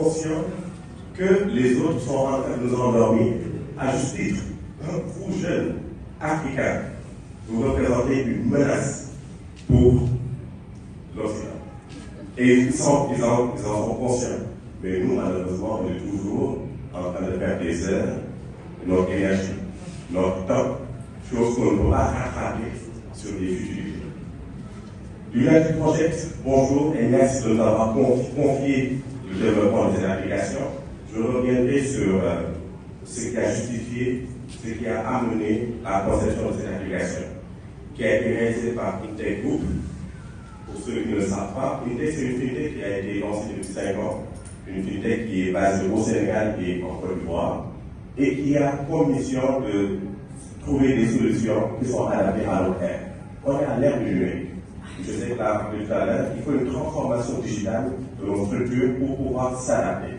conscients que les autres sont en train de nous endormir à juste titre. Vous, jeunes Africains, vous représentez une menace pour l'Occident. Et ils en sont conscients. Mais nous, malheureusement, on est toujours en train de faire des heures, notre énergie, notre temps, chose qu'on ne peut pas rattraper sur des futurs. United Project, bonjour et merci de nous avoir confié le développement de ces applications. Je reviendrai sur ce qui a justifié, ce qui a amené à la conception de cette application, qui a été réalisée par Intech Group. Pour ceux qui ne le savent pas, Intech, c'est une fintech qui a été lancée depuis 5 ans, une fintech qui est basée au Sénégal et en Côte d'Ivoire, et qui a pour mission de trouver des solutions qui sont adaptées à notre ère. On est à l'ère du numérique. Je sais que là, tout à l'heure, il faut une transformation digitale de nos structures pour pouvoir s'adapter.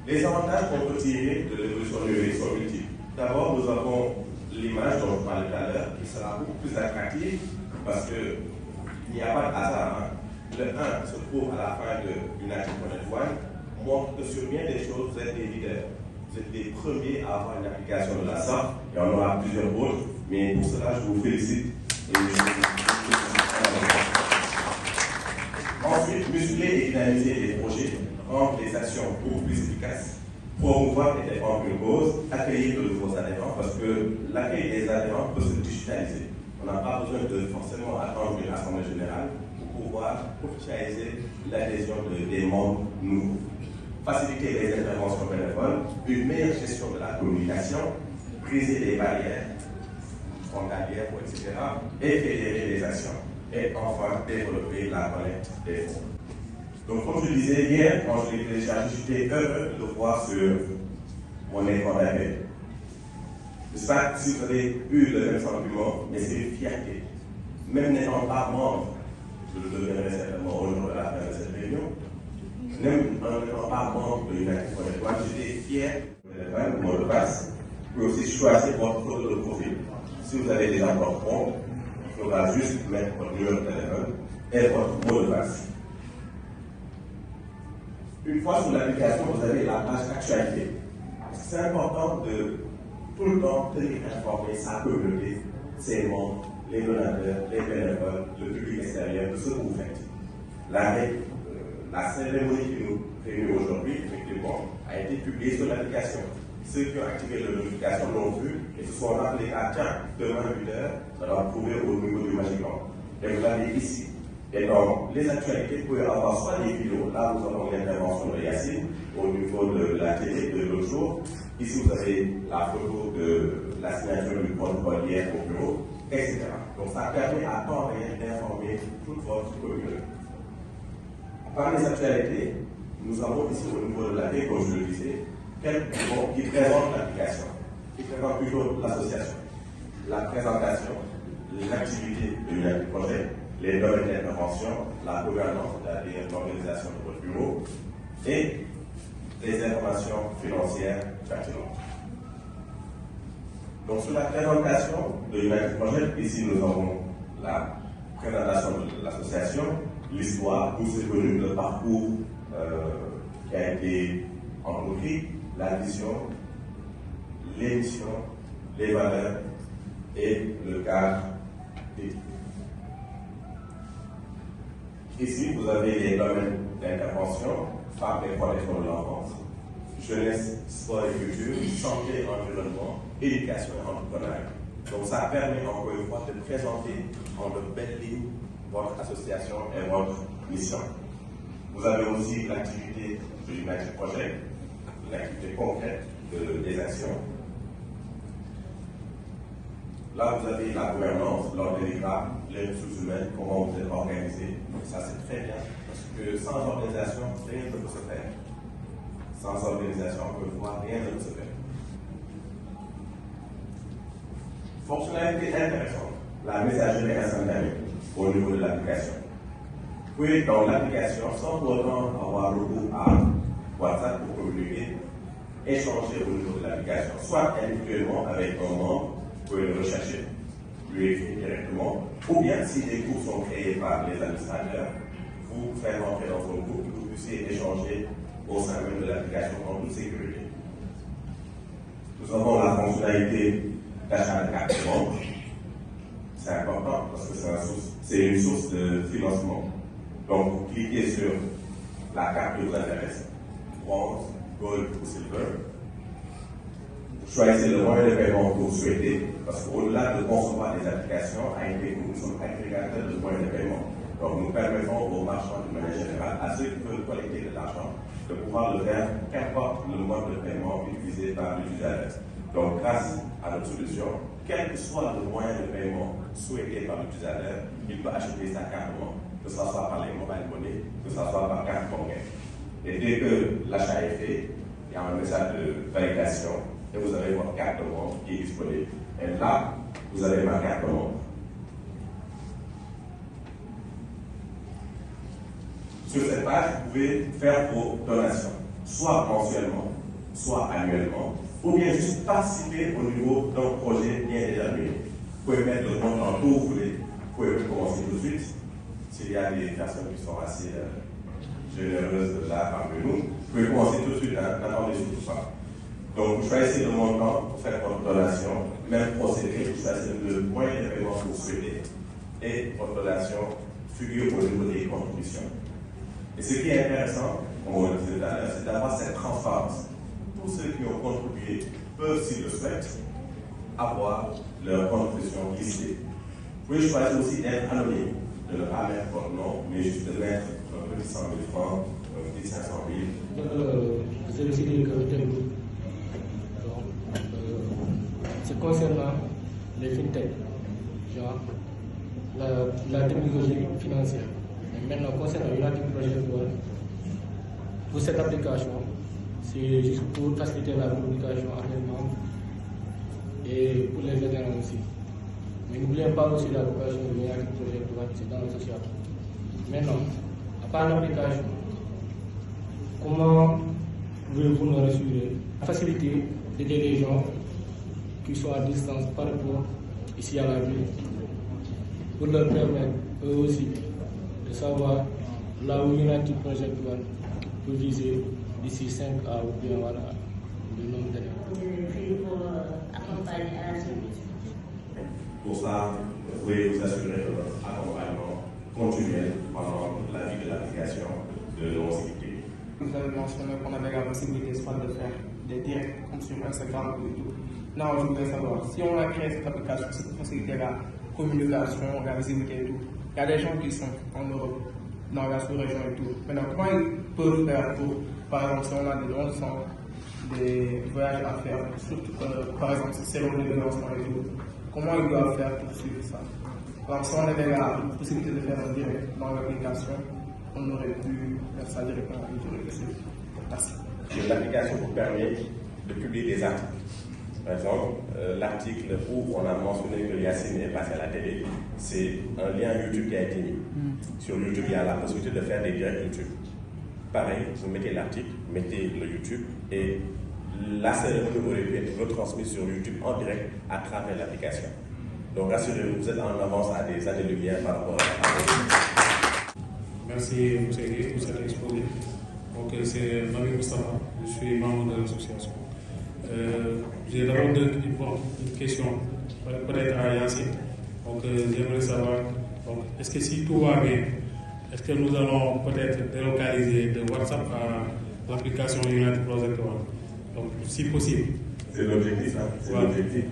Les avantages qu'on peut tirer de l'évolution numérique sont multiples. D'abord, nous avons l'image dont je parlais tout à l'heure qui sera beaucoup plus attractive parce qu'il n'y a pas de hasard. Le 1 se trouve à la fin de United Project One, montre que sur bien des choses, vous êtes des leaders. Vous êtes les premiers à avoir une application de la sorte, et on aura plusieurs autres, mais pour cela, je vous félicite. Ensuite, muscler et dynamiser les projets, rendre les actions beaucoup plus efficaces, promouvoir et défendre une cause, accueillir de nouveaux adhérents, parce que l'accueil des adhérents peut se digitaliser. On n'a pas besoin de forcément attendre une assemblée générale pour pouvoir officialiser l'adhésion des membres nouveaux. Faciliter les interventions bénévoles, une meilleure gestion de la communication, briser les barrières frontalières, etc. et fédérer les actions. Et enfin, développer la collecte des fonds. Donc, comme je disais hier, quand je l'ai téléchargé, j'étais heureux de le voir sur mon écran d'accueil. Je ne sais pas si vous avez eu le même sentiment, mais c'est une fierté. Même n'étant pas membre, je le deviendrai certainement au jour de la fin de cette réunion, même en n'étant pas membre de United Project One, j'étais fier de mot de passe. Vous pouvez aussi choisir votre photo de profil. Si vous avez déjà votre compte, il faudra juste mettre votre numéro de téléphone et votre mot de passe. Une fois sur l'application, vous avez la page actualité. C'est important de tout le temps tenir informer sa communauté, ses membres, les donateurs, les bénévoles, le public extérieur de ce que vous faites. La cérémonie qui nous réunit aujourd'hui, effectivement, a été publiée sur l'application. Ceux qui ont activé la notification l'ont vu et se sont rappelés à tiens, demain 8h, ça va trouver au niveau du Magic Land. Et vous l'avez ici. Et dans les actualités, vous pouvez avoir soit des vidéos, là nous avons l'intervention de Yacine au niveau de la télé de l'autre jour. Ici vous avez la photo de la signature du protocole hier au bureau, etc. Donc ça permet à temps réel d'informer toute votre communauté. Par les actualités, nous avons ici au niveau de la télé, comme je le disais, quelques mots qui présentent l'application, qui présentent plutôt l'association, la présentation, l'activité de United Project, les domaines d'intervention, la gouvernance, c'est-à-dire l'organisation de votre bureau, et les informations financières pertinentes. Donc, sur la présentation de United Project, ici nous avons la présentation de l'association, l'histoire, d'où c'est venu, le parcours qui a été entrepris, la vision, les missions, les valeurs et le cadre d'études. Ici, vous avez les domaines d'intervention, femmes et protection de l'enfance, jeunesse, sport et culture, santé, environnement, éducation et entrepreneuriat. Donc ça permet encore une fois de présenter en de belles lignes votre association et votre mission. Vous avez aussi l'activité de United Project, l'activité concrète des actions. Là, vous avez la gouvernance, l'organigramme, les ressources humaines, comment vous êtes organisé. Ça, c'est très bien, parce que sans organisation, rien ne peut se faire. Sans organisation, encore une fois, rien ne peut se faire. Fonctionnalité intéressante, la messagerie instantanée au niveau de l'application. Vous pouvez, dans l'application, sans pour autant avoir recours à WhatsApp pour communiquer, échanger au niveau de l'application, soit individuellement avec un membre, vous pouvez le rechercher. lui écrire directement, ou bien si des groupes sont créés par les administrateurs, vous faire entrer dans un groupe, que vous puissiez échanger au sein même de l'application en toute sécurité. Nous avons la fonctionnalité d'achat de carte de membre. C'est important parce que c'est une source de financement. Donc, vous cliquez sur la carte qui vous intéresse, bronze, gold ou silver. Vous choisissez le moyen de paiement que vous souhaitez, parce qu'au-delà de concevoir des applications, nous sommes agrégateurs de moyens de paiement. Donc, nous permettons aux marchands de manière générale, à ceux qui veulent collecter de l'argent, de pouvoir le faire, qu'importe le mode de paiement utilisé par l'utilisateur. Donc, grâce à notre solution, quel que soit le moyen de paiement souhaité par l'utilisateur, il peut acheter sa carte de membre, que ce soit par les mobile money, que ce soit par carte bancaire. Et dès que l'achat est fait, il y a un message de validation et vous avez votre carte de membre qui est disponible. Et là, vous avez ma carte de membre. Sur cette page, vous pouvez faire vos donations, soit mensuellement, soit annuellement, ou bien juste participer au niveau d'un projet bien déterminé. Vous pouvez mettre le montant que vous voulez, vous pouvez commencer tout de suite. S'il y a des personnes qui sont assez généreuses là parmi nous, vous pouvez commencer tout de suite, n'attendez surtout pas. Donc, vous choisissez le montant pour faire votre donation, même procédé, vous choisissez le moyen de paiement que vous souhaitez, et votre donation figure au niveau des contributions. Et ce qui est intéressant, comme on le disait tout à l'heure, c'est d'avoir cette transparence. Tous ceux qui ont contribué peuvent, s'ils le souhaitent, avoir leur contribution listée. Vous pouvez choisir aussi d'être anonyme, de ne pas mettre votre nom, mais juste de mettre un petit 100 000 francs, un petit 500 000. Vous avez aussi des groupe. C'est concernant les fintech, genre la technologie financière. Et maintenant, concernant United Project One, pour cette application, c'est juste pour faciliter la communication avec les membres et pour les vétérans aussi. Mais n'oubliez pas aussi l'application de United Project One, c'est dans le social. Maintenant, à part l'application, comment pouvez-vous nous rassurer, faciliter d'aider les gens qui sont à distance par rapport ici à la ville, pour leur permettre eux aussi de savoir là où United Project One peut viser d'ici 5 ans ou bien voilà, le nombre d'années. Il faut accompagner à la solution. Pour ça, vous pouvez vous assurer de votre accompagnement continuel pendant la vie de l'application de l'ONCIP. Vous avez mentionné qu'on avait la possibilité soit de faire des directs comme sur Instagram ou YouTube. Non, je voudrais savoir, si on a créé cette application, c'est pour faciliter la communication, la visibilité et tout. Il y a des gens qui sont en Europe, dans la sous-région et tout. Maintenant, comment ils peuvent faire pour, par exemple, si on a des longs des voyages à faire, surtout par exemple, cérémonie de lancement et tout, comment ils doivent faire pour suivre ça? Alors, si on avait la possibilité de faire un direct dans l'application, on aurait pu faire ça directement avec le. Merci. L'application vous permet de publier des articles. Par exemple, l'article où on a mentionné que Yacine est passé à la télé, c'est un lien YouTube qui a été mis. Sur YouTube, il y a la possibilité de faire des directs YouTube. Pareil, vous mettez l'article, mettez le YouTube et la cérémonie aurait pu être retransmise sur YouTube en direct à travers l'application. Donc rassurez-vous, vous êtes en avance à des années-lumière par rapport à Merci Moussaïdi pour cette exposé. Donc c'est Nabi Moustapha, je suis membre de l'association. J'ai d'abord une question, peut-être à Yacine. Donc j'aimerais savoir, est-ce que si tout va bien, est-ce que nous allons peut-être délocaliser de WhatsApp à l'application United Project One? Donc si possible. C'est l'objectif, hein? C'est l'objectif.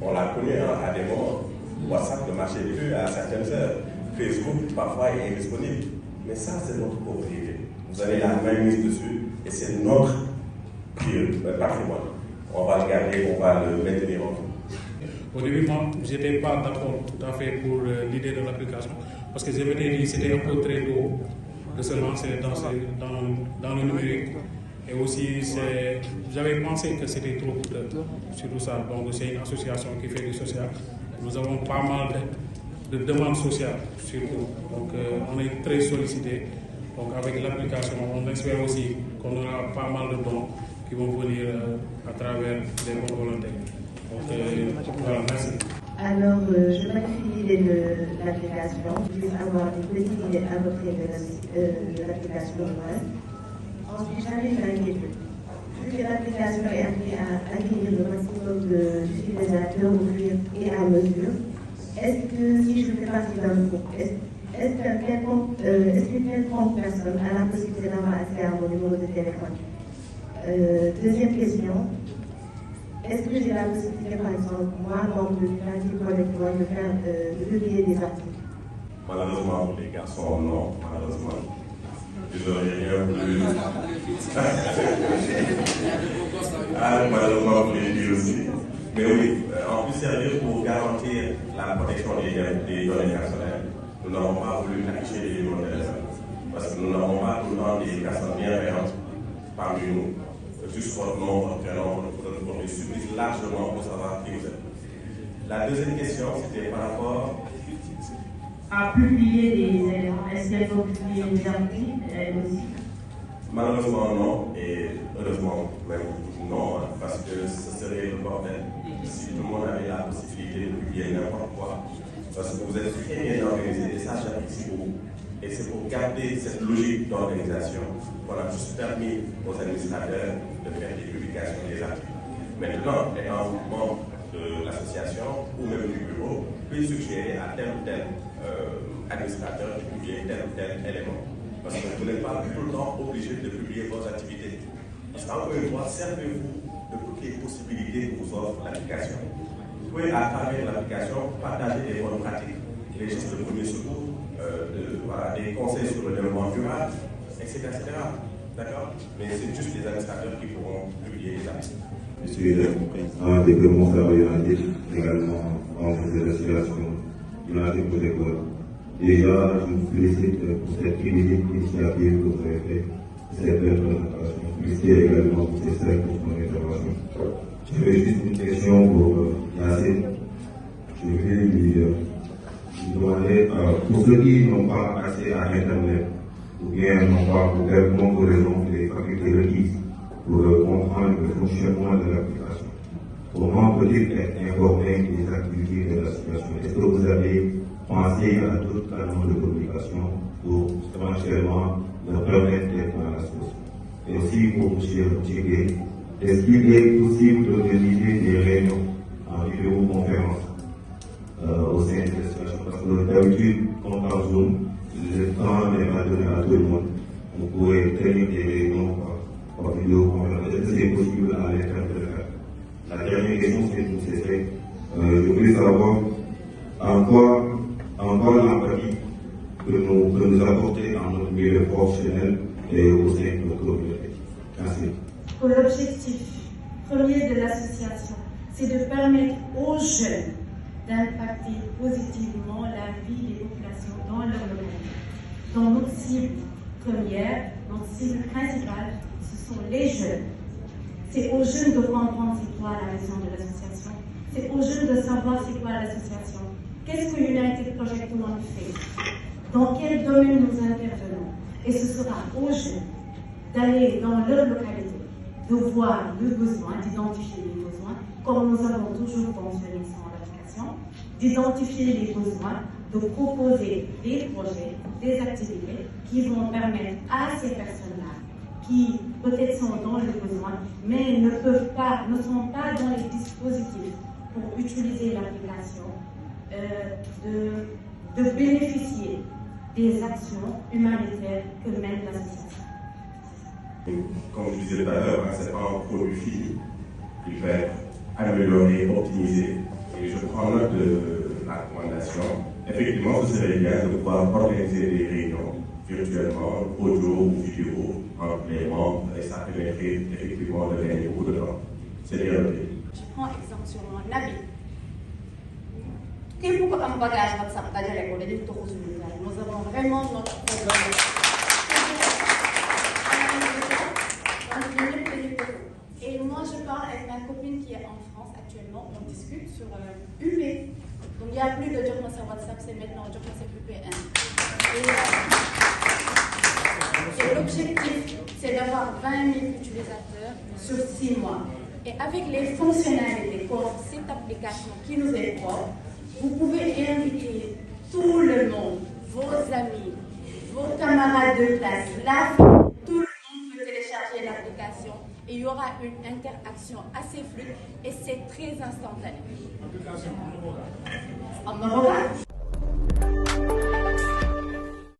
On l'a connu à des moments. WhatsApp ne marchait plus à certaines heures. Facebook, parfois, est indisponible. Mais ça, c'est notre propriété. Vous avez la main mise dessus et c'est notre patrimoine. On va le garder, on va le maintenir en tout. Au début, moi, je n'étais pas d'accord tout à fait pour l'idée de l'application parce que je m'étais dit que c'était un peu très tôt de se lancer dans le numérique. Et aussi, j'avais pensé que c'était trop coûteux sur tout ça. Donc, c'est une association qui fait du social. Nous avons pas mal de demandes sociales, surtout. Donc, on est très sollicité. Donc, avec l'application, on espère aussi qu'on aura pas mal de dons qui vont venir à travers des bons volontaires. Donc, voilà, merci. Alors, je m'appuie l'idée de l'application, je vais avoir une petite idée à peu près de l'application web. Ensuite, j'arrive à l'inquiétude. Vu que l'application est appelée à acquérir le maximum d'utilisateurs au fur et à mesure, est-ce que si je fais partie d'un groupe, est-ce qu'une quelconque personne a la possibilité d'avoir accès à mon numéro de téléphone? Deuxième question, est-ce que j'ai la possibilité, par exemple, moi, membre de l'United Collector, de publier des articles? Malheureusement, pour les garçons, non, malheureusement. Je n'aurais rien plus. Malheureusement, pour les filles aussi. Mais oui, en plus sérieux, pour garantir la protection des données personnelles, nous n'avons pas voulu afficher les numéros de téléphone. Parce que nous n'avons pas tout le temps des personnes bienveillantes parmi nous. Juste votre nom, votre prénom, votre profil suffit largement pour savoir qui vous êtes. La deuxième question, c'était par rapport à publier des éléments. Est-ce qu'elles vont publier des articles, elles aussi? Malheureusement non, et heureusement même non, parce que ce serait le bordel si tout le monde avait la possibilité de publier n'importe quoi. Parce que vous êtes très bien organisé, et ça j'apprécie beaucoup. Et c'est pour garder cette logique d'organisation qu'on a juste permis aux administrateurs de faire des publications des articles. Maintenant, étant membre de l'association ou même du bureau, peut suggérer à tel ou tel administrateur de publier tel ou tel élément. Parce que vous n'êtes pas tout le temps obligé de publier vos activités. Parce qu'encore une fois, servez-vous de toutes les possibilités que vous offre l'application. Vous pouvez, à travers l'application, partager des bonnes pratiques, les gestes de premier secours, des conseils sur le développement durable, etc. D'accord? Mais c'est juste les administrateurs qui pourront publier les articles. Je suis le président des Clément United, également membre de l'association United pour l'école. Déjà, je vous félicite pour cette initiative que vous avez faite, cette belle présentation. Merci également pour ces 5 pour mon intervention. J'avais juste une question pour Yacine. Je vais lui demander, pour ceux qui n'ont pas accès à Internet, ou bien n'ont pas pour quelconque raison les facultés requises pour comprendre le fonctionnement de l'application, comment peut-il être informé des activités de l'association? Est-ce que vous avez pensé à d'autres canaux de communication pour éventuellement leur permettre d'être dans l'association? Et aussi pour M. Tchégué, est-ce qu'il est possible d'organiser des réunions en vidéoconférence au sein de l'association? Parce que d'habitude, quand on Zoom, le temps n'est pas donné à tout le monde. On pourrait tenir des réunions par vidéoconférence. Est-ce que c'est possible à l'intérieur de le faire? La dernière question, c'est je voulais savoir en quoi l'empathie que nous apporter dans notre milieu professionnel et au sein de notre communauté. Merci. L'objectif premier de l'association, c'est de permettre aux jeunes d'impacter positivement la vie des populations dans leur localité. Donc notre cible première, notre cible principale, ce sont les jeunes. C'est aux jeunes de comprendre c'est quoi la raison de l'association. C'est aux jeunes de savoir c'est quoi l'association. Qu'est-ce que United Project One fait? Dans quel domaine nous intervenons? Et ce sera aux jeunes d'aller dans leur localité, de voir le besoin, d'identifier les besoins, comme nous avons toujours mentionné sur l'application, d'identifier les besoins, de proposer des projets, des activités qui vont permettre à ces personnes-là, qui peut-être sont dans le besoin, mais ne sont pas dans les dispositifs pour utiliser l'application, de bénéficier des actions humanitaires que mène l'association. Comme je disais tout à l'heure, ce n'est pas un produit fini. Il va être amélioré, optimisé. Et je prends note de la recommandation. Effectivement, ce serait bien de pouvoir organiser des réunions virtuellement, audio ou vidéo, entre les membres, et ça permettrait effectivement de gagner beaucoup de temps. C'est bien noté. Je prends exemple sur moi, Nabi. Quel beaucoup de bagage WhatsApp, nous avons vraiment notre programme. Et moi, je parle avec ma copine qui est en France actuellement. On discute sur UP. Donc, il n'y a plus de job sur WhatsApp, c'est maintenant job sur UPN. Et l'objectif, c'est d'avoir 20 000 utilisateurs sur 6 mois. Et avec les fonctionnalités comme cette application qui nous est propre, Vous pouvez inviter tout le monde, vos amis, vos camarades de classe, la famille, tout le monde peut télécharger l'application et il y aura une interaction assez fluide et c'est très instantané. En Maroc.